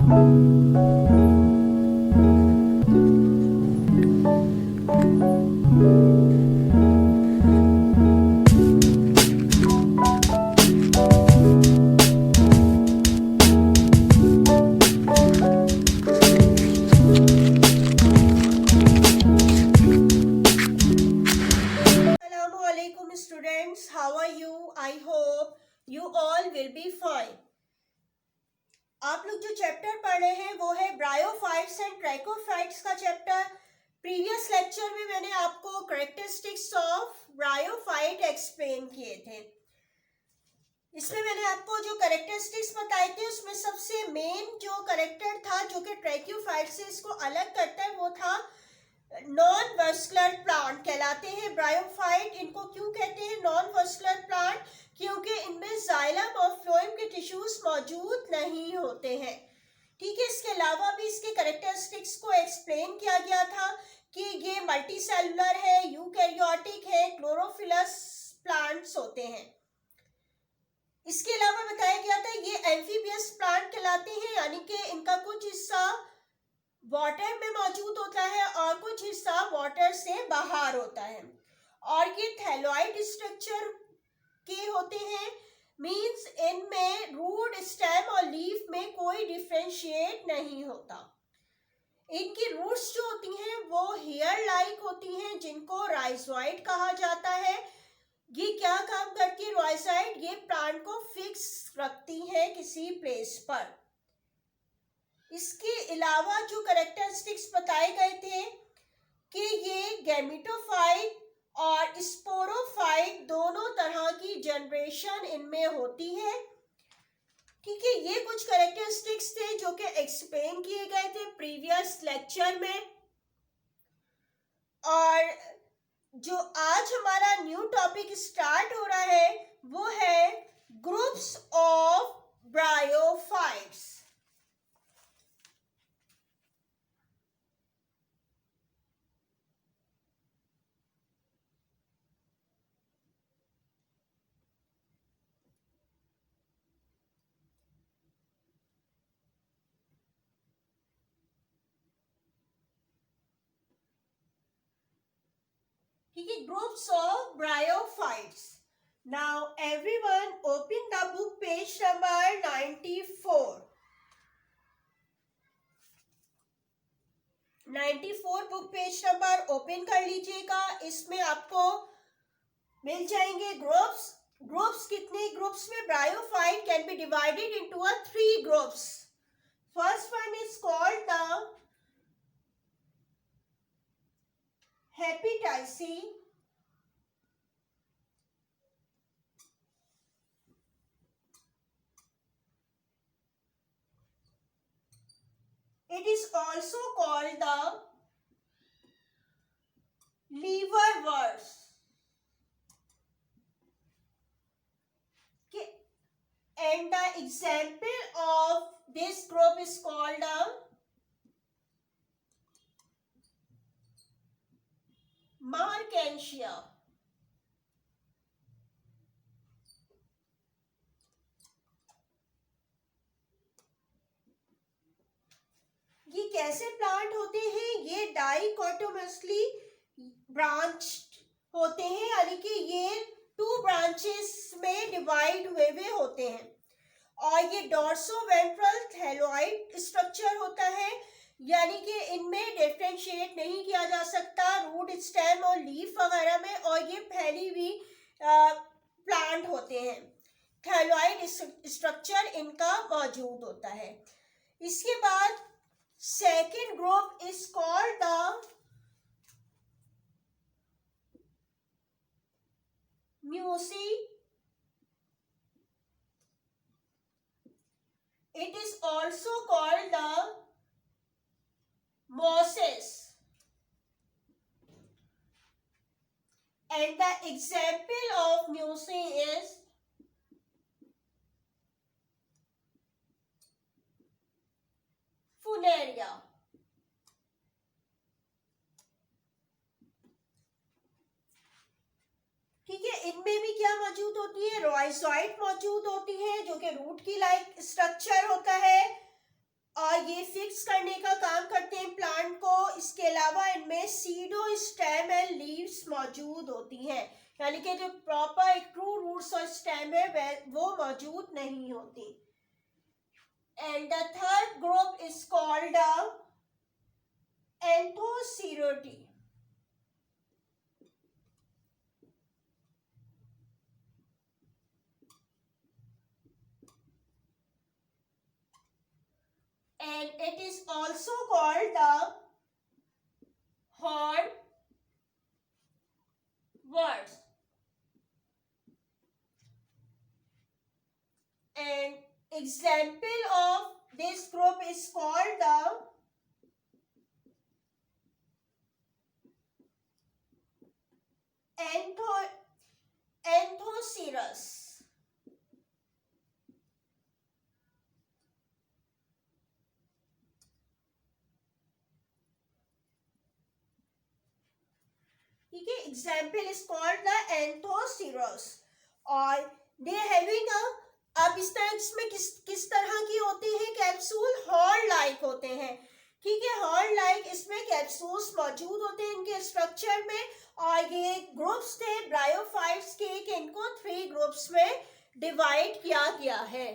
Assalamualaikum students, how are you? I hope you all will be fine. आप लोग जो chapter पढ़ रहे हैं वो है ब्रायोफाइट्स एंड ट्रैकोफाइट्स का चैप्टर। प्रीवियस लेक्चर में मैंने आपको कैरेक्टरिस्टिक्स ऑफ ब्रायोफाइट एक्सप्लेन किए थे। इसमें मैंने आपको जो कैरेक्टरिस्टिक्स बताए थे उसमें सबसे मेन जो कैरेक्टर था जो कि ट्रैकोफाइट से इसको अलग करता है वो था नॉन वस्कुलर प्लांट कहलाते हैं ब्रायोफाइट। इनको क्यों कहते हैं नॉन वस्कुलर प्लांट? क्योंकि इनमें जाइलम और फ्लोएम के टिश्यूज मौजूद नहीं होते हैं। ठीक है, इसके अलावा भी इसके कैरेक्टरिस्टिक्स को एक्सप्लेन किया गया था कि ये मल्टी सेलुलर है, यूकैरियोटिक है, क्लोरोफिलस प्लांट्स होते हैं। इसके अलावा बताया गया था ये एम्फीबियस प्लांट कहलाते हैं, यानी कि इनका कुछ हिस्सा वाटर में मौजूद होता है और कुछ हिस्सा वाटर से बाहर होता है। और ये थैलोइड स्ट्रक्चर के होते हैं, मींस इनमें रूट, स्टेम और लीफ में कोई डिफरेंशिएट नहीं होता। इनकी रूट्स जो होती हैं वो हेयर लाइक होती हैं, जिनको राइजोइड कहा जाता है। ये क्या काम करती है राइजोइड? ये प्लांट को फिक्स रखती है किसी प्लेस पर। इसके अलावा जो कैरेक्टरिस्टिक्स बताए गए थे कि ये गैमेटोफाइट और स्पोरोफाइट दोनों तरह की जनरेशन इनमें होती है। ठीक है, ये कुछ कैरेक्टरिस्टिक्स थे जो कि एक्सप्लेन किए गए थे प्रीवियस लेक्चर में। और जो आज हमारा न्यू टॉपिक स्टार्ट हो रहा है वो है groups of bryophytes. Groups of bryophytes. Now everyone open the book page number 94. 94 book page number open कर लीजिएगा। इसमें आपको मिल जाएंगे ग्रुप्स। ग्रुप्स कितने ग्रुप्स में bryophyte can be divided into 3 groups. First one is called the hepaticae, it is also called the liverworts. Okay. And the example of this group is called a Markantia. ये कैसे plant होते हैं? ये dichotomously branched होते हैं, यानी कि ये 2 ब्रांचेस में डिवाइड हुए होते हैं। और ये डॉर्सोवेंट्रल थैलोइड स्ट्रक्चर होता है, यानी कि इनमें डिफरेंशिएट नहीं किया जा सकता रूट, स्टेम और लीफ वगैरह में, और ये फैली हुई प्लांट होते हैं। थैलोइड स्ट्रक्चर इनका मौजूद होता है। इसके बाद second group is called the Muci. It is also called the mosses. And the example of Muci is Funaria. ठीक है, इनमें भी क्या मौजूद होती है? राइजोइड मौजूद होती है जो कि रूट की लाइक स्ट्रक्चर होता है, और ये फिक्स करने का काम करते हैं प्लांट को। इसके अलावा इनमें सीडो स्टेम एंड लीव्स मौजूद होती हैं, यानी कि जो प्रॉपर एक ट्रू रूट्स और स्टेम है वो मौजूद नहीं होती। And the third group is called anthocerotae. And it is also called the hornworts. And example of this group is called the Anthocerus. ठीक है, एग्जाम्पल इज कॉल्ड द एंथोसीरस। और दे हैविंग अब इस तरह इसमें किस तरह की होती है कैप्सूल, हॉर्न लाइक होते हैं। ठीक है, हॉर्न लाइक इसमें कैप्सूल्स मौजूद होते हैं इनके स्ट्रक्चर में। और ये ग्रुप्स थे ब्रायोफाइट्स के, इनको 3 ग्रुप्स में डिवाइड किया गया है।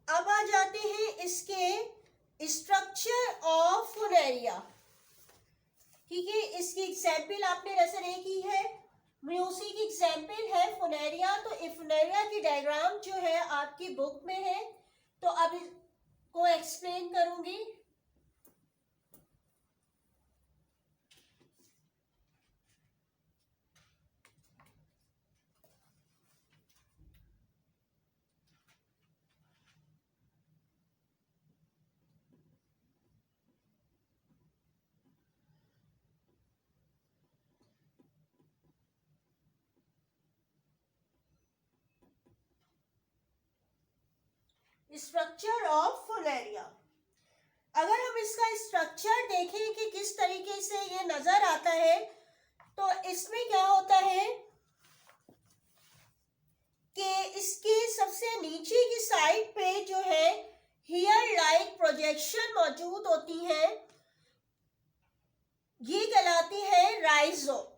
अब आ जाते हैं इसके स्ट्रक्चर ऑफ फुनेरिया। ठीक है, इसकी एग्जाम्पल आपने लेसन ए की है, म्यूसी की एग्जाम्पल है फुनेरिया। तो फुनेरिया की डायग्राम जो है आपकी बुक में है, तो अब इसको एक्सप्लेन करूंगी। Structure of funaria. अगर हम इसका स्ट्रक्चर देखें कि किस तरीके से ये नजर आता है, तो इसमें क्या होता है कि इसके सबसे नीचे की साइड पे जो है हेयर लाइक प्रोजेक्शन मौजूद होती है, ये कहलाती है राइजोइड।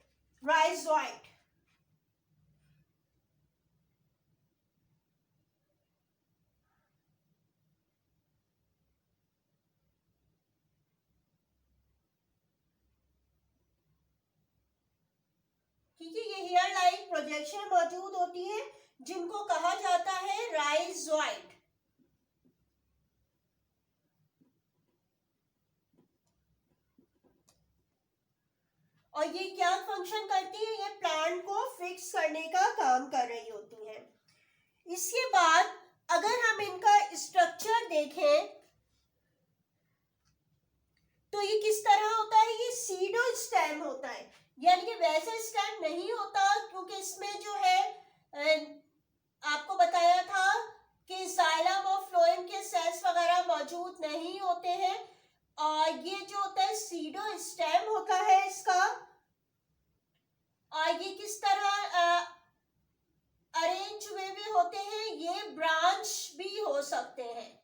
ठीक है, ये हेयर लाइक प्रोजेक्शन मौजूद होती है जिनको कहा जाता है राइजोइड। और ये क्या फंक्शन करती है, ये प्लांट को फिक्स करने का काम कर रही होती है। इसके बाद अगर हम इनका स्ट्रक्चर देखें तो ये किस तरह होता है, ये सीडो स्टेम होता है, यानी कि वैसे स्टेम नहीं होता, क्योंकि इसमें जो है आपको बताया था कि जाइलम और फ्लोएम के सेल्स वगैरह मौजूद नहीं होते हैं। और ये जो होता है सीडो स्टेम होता है इसका। और ये किस तरह अरेंज हुए भी होते हैं, ये ब्रांच भी हो सकते हैं।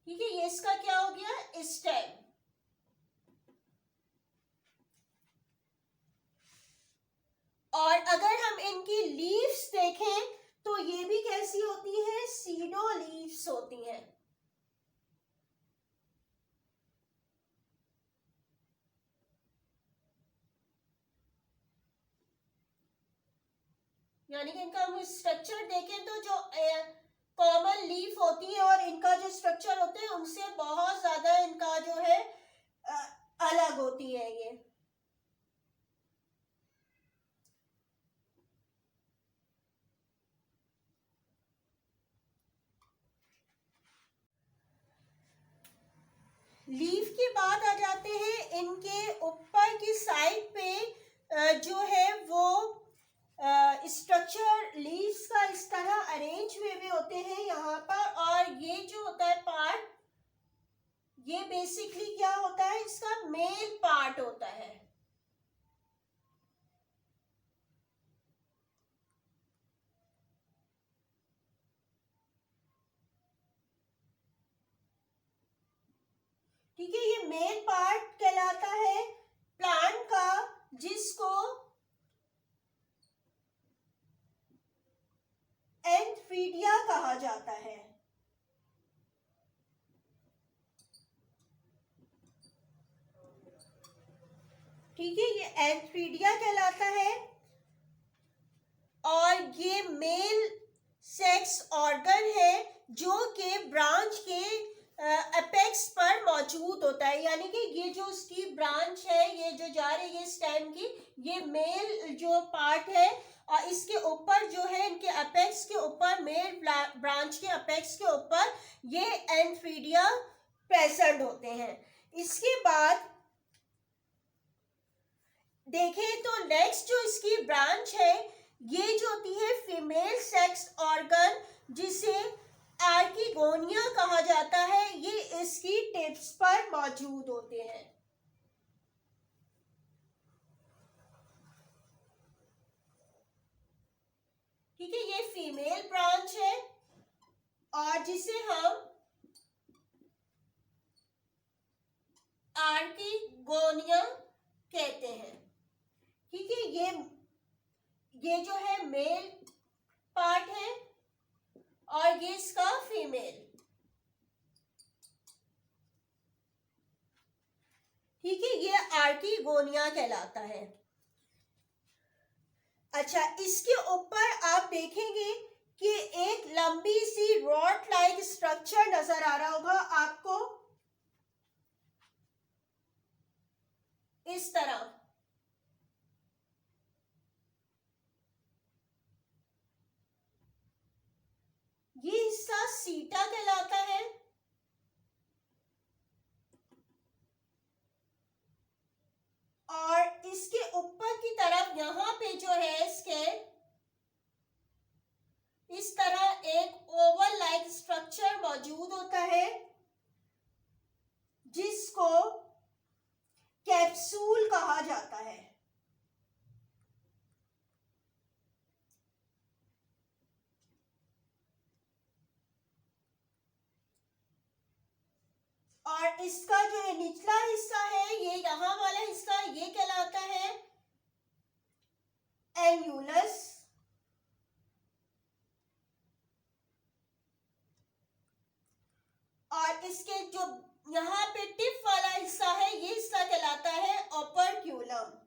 ठीक है, ये इसका क्या हो गया, स्टेम। और अगर हम इनकी लीव्स देखें तो ये भी कैसी होती है, सीडो लीव्स होती हैं। यानी कि इनका हम स्ट्रक्चर देखें तो जो कॉमन लीफ होती है और इनका जो स्ट्रक्चर होते हैं उनसे बहुत ज्यादा इनका जो है अलग होती है ये। लीफ के बाद आ जाते हैं इनके ऊपर की साइड पे जो है वो स्ट्रक्चर लीव्स का इस तरह अरेंज हुए हुए होते हैं यहाँ पर। और ये जो होता है पार्ट, ये बेसिकली क्या होता है, इसका मेल पार्ट होता है। ठीक है, ये मेल पार्ट कहलाता है प्लांट का, जिसको एंथीरिया कहा जाता है। ठीक है, ये एंथीरिया कहलाता है और ये मेल सेक्स ऑर्गन है जो कि ब्रांच के एपेक्स पर मौजूद होता है। यानी कि ये जो उसकी ब्रांच है, ये जो जा रही है स्टेम की, ये मेल जो पार्ट है और इसके ऊपर जो है, इनके अपेक्स के ऊपर, मेल ब्रांच के अपेक्स के ऊपर ये एंथीरिया प्रेजेंट होते हैं। इसके बाद देखें तो नेक्स्ट जो इसकी ब्रांच है, ये जो होती है फीमेल सेक्स ऑर्गन, जिसे आर्किगोनिया कहा जाता है, ये इसकी टिप्स पर मौजूद होते हैं। ठीक है, ये फीमेल ब्रांच है और जिसे हम आर्किगोनिया कहते हैं। ठीक है, ये जो है मेल पार्ट है और ये इसका फीमेल। ठीक है, ये आर्किगोनिया कहलाता है। अच्छा, इसके ऊपर आप देखेंगे कि एक लंबी सी रॉड लाइक स्ट्रक्चर नजर आ रहा होगा आपको, इस तरह। ये हिस्सा सीटा कहलाता है और इसके ऊपर की तरफ यहां पे जो है इसके इस तरह एक ओवल लाइक स्ट्रक्चर मौजूद होता है, जिसको कैप्सूल कहा जाता है। और इसका जो निचला हिस्सा है, ये यहां वाला हिस्सा, ये कहलाता है एन्यूलस। और इसके जो यहाँ पे टिप वाला हिस्सा है, ये हिस्सा कहलाता है ओपर्क्यूलम।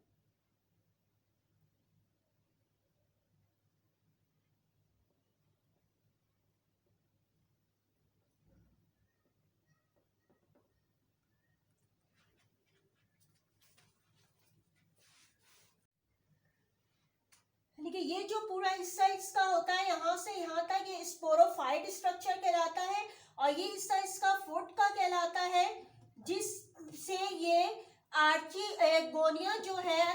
यानी कि ये जो पूरा हिस्सा इसका होता है, यहाँ से यहाँ तक, ये स्पोरोफाइट स्ट्रक्चर कहलाता है और ये हिस्सा इसका फुट का कहलाता है, जिससे ये आर्किगोनिया जो है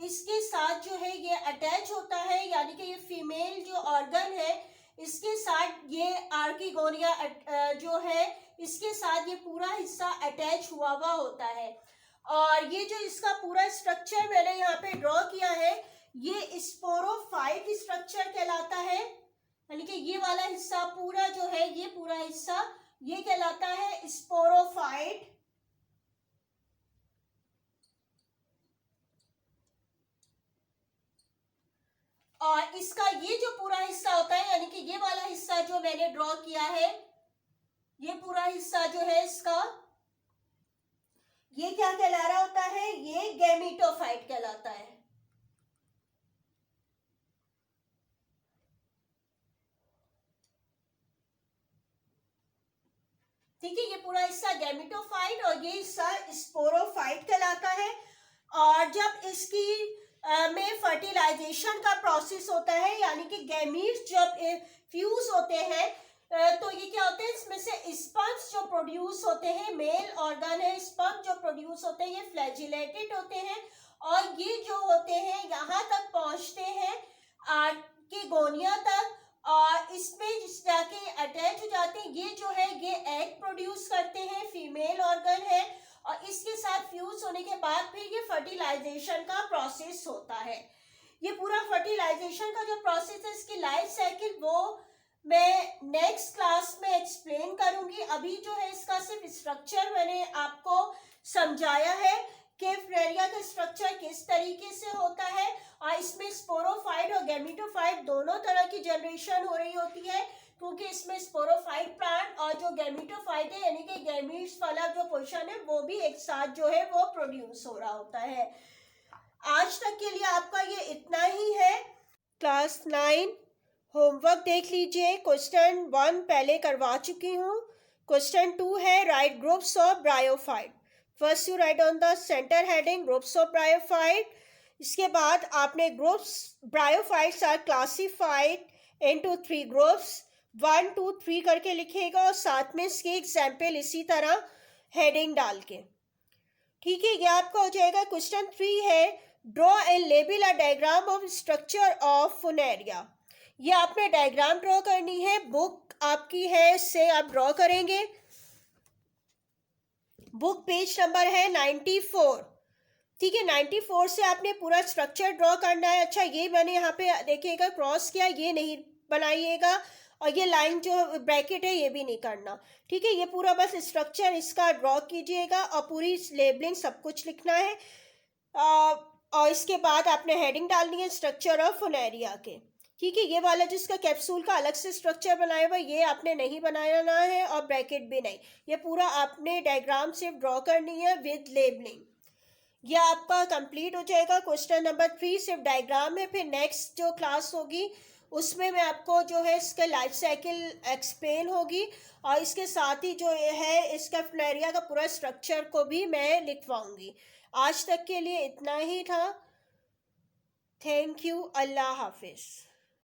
इसके साथ जो है ये अटैच होता है। यानी कि ये फीमेल जो ऑर्गन है, इसके साथ ये आर्किगोनिया जो है, इसके साथ ये पूरा हिस्सा अटैच हुआ होता है। और ये जो इसका पूरा स्ट्रक्चर मैंने यहाँ पे ड्रॉ किया है, ये स्पोरोफाइट स्ट्रक्चर कहलाता है। यानी कि ये वाला हिस्सा पूरा जो है, ये पूरा हिस्सा ये कहलाता है स्पोरोफाइट। और इसका ये जो पूरा हिस्सा होता है, यानी कि ये वाला हिस्सा जो मैंने ड्रॉ किया है, ये पूरा हिस्सा जो है इसका, ये क्या कहला रहा होता है, ये गैमेटोफाइट कहलाता है। ठीक है, ये पूरा हिस्सा गैमेटोफाइट और ये हिस्सा स्पोरोफाइट कहलाता है। और जब इसकी में फर्टिलाइजेशन का प्रोसेस होता है, यानी कि गैमीट्स जब फ्यूज होते हैं, तो ये क्या होते हैं, इसमें से स्पर्म्स जो प्रोड्यूस होते हैं, मेल ऑर्गन है, स्पर्म जो प्रोड्यूस होते हैं, ये फ्लैजिलेटेड होते हैं और ये जो होते हैं यहाँ तक पहुँचते हैं आर्किगोनिया तक। इसमें जाके अटैच हो जाते हैं। ये जो है ये एग प्रोड्यूस करते हैं, फीमेल ऑर्गन है, और इसके साथ फ्यूज होने के बाद फिर ये फर्टिलाइजेशन का प्रोसेस होता है। ये पूरा फर्टिलाइजेशन का जो प्रोसेस है, इसकी लाइफ साइकिल वो मैं नेक्स्ट क्लास में एक्सप्लेन करूंगी। अभी जो है इसका सिर्फ स्ट्रक्चर मैंने आपको समझाया है कि फ्लेरिया का स्ट्रक्चर किस तरीके से होता है, और इसमें स्पोरोफाइट और गैमेटोफाइट दोनों तरह की जनरेशन हो रही होती है, क्योंकि इसमें स्पोरोफाइट प्लांट और जो गैमेटोफाइट है यानी कि गैमीट्स वाला जो पोर्शन है वो भी एक साथ जो है वो प्रोड्यूस हो रहा होता है। आज तक के लिए आपका ये इतना ही है। क्लास 9 होमवर्क देख लीजिए। क्वेश्चन 1 पहले करवा चुकी हूँ। क्वेश्चन 2 है write groups of bryophyte. First you write on the centre heading groups of bryophyte. इसके बाद आपने groups bryophytes are classified into 3 groups 1 2 3 करके लिखेगा, और साथ में इसके एग्जाम्पल इसी तरह हेडिंग डाल के। ठीक है, ये आपका हो जाएगा। क्वेश्चन 3 है draw and label a diagram of structure of funaria. ये आपने डायग्राम ड्रॉ करनी है, बुक आपकी है, इससे आप ड्रॉ करेंगे। बुक पेज नंबर है 94। ठीक है, 94 से आपने पूरा स्ट्रक्चर ड्रॉ करना है। अच्छा, ये मैंने यहाँ पे देखिएगा क्रॉस किया, ये नहीं बनाइएगा, और ये लाइन जो ब्रैकेट है ये भी नहीं करना। ठीक है, ये पूरा बस स्ट्रक्चर इसका ड्रॉ कीजिएगा, और पूरी लेबलिंग सब कुछ लिखना है। और इसके बाद आपने हेडिंग डालनी है स्ट्रक्चर ऑफ फुनेरिया के। ठीक है, ये वाला जिसका कैप्सूल का अलग से स्ट्रक्चर बनाया हुआ ये आपने नहीं बनाना है, और ब्रैकेट भी नहीं। ये पूरा आपने डायग्राम सिर्फ ड्रॉ करनी है विद लेबलिंग। ये आपका कंप्लीट हो जाएगा। क्वेश्चन नंबर 3 सिर्फ डायग्राम है। फिर नेक्स्ट जो क्लास होगी उसमें मैं आपको जो है इसका लाइफ साइकिल एक्सप्लेन होगी, और इसके साथ ही जो है इसका फुनेरिया का पूरा स्ट्रक्चर को भी मैं लिखवाऊंगी। आज तक के लिए इतना ही था। Thank you. अल्लाह हाफिज़।